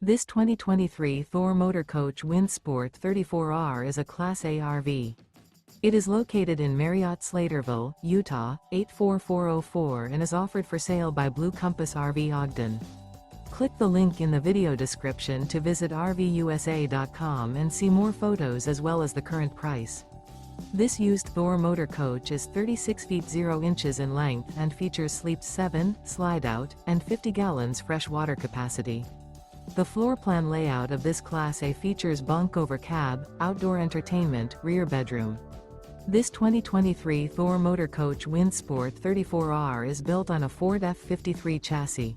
This 2023 Thor Motor Coach Windsport 34R is a Class A RV. It is located in Marriott-Slaterville, Utah, 84404 and is offered for sale by Blue Compass RV Ogden. Click the link in the video description to visit RVUSA.com and see more photos as well as the current price. This used Thor Motor Coach is 36 feet 0 inches in length and features sleeps 7, Slideout, and 50 gallons fresh water capacity. The floor plan layout of this Class A features bunk over cab, outdoor entertainment, rear bedroom. This 2023 Thor Motor Coach Windsport 34R is built on a Ford F53 chassis.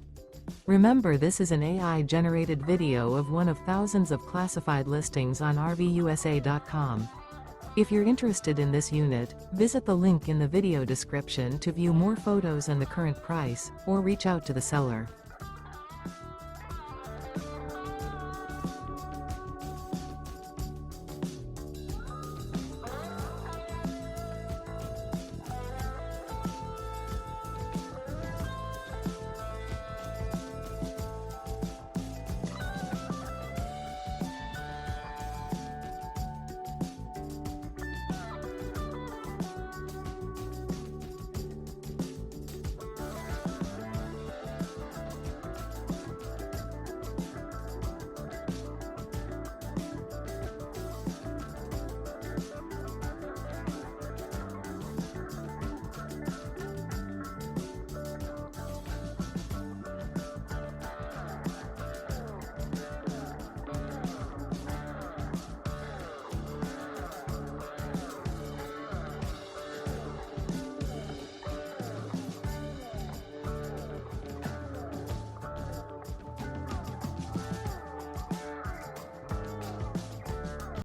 Remember, this is an AI-generated video of one of thousands of classified listings on RVUSA.com. If you're interested in this unit, visit the link in the video description to view more photos and the current price, or reach out to the seller.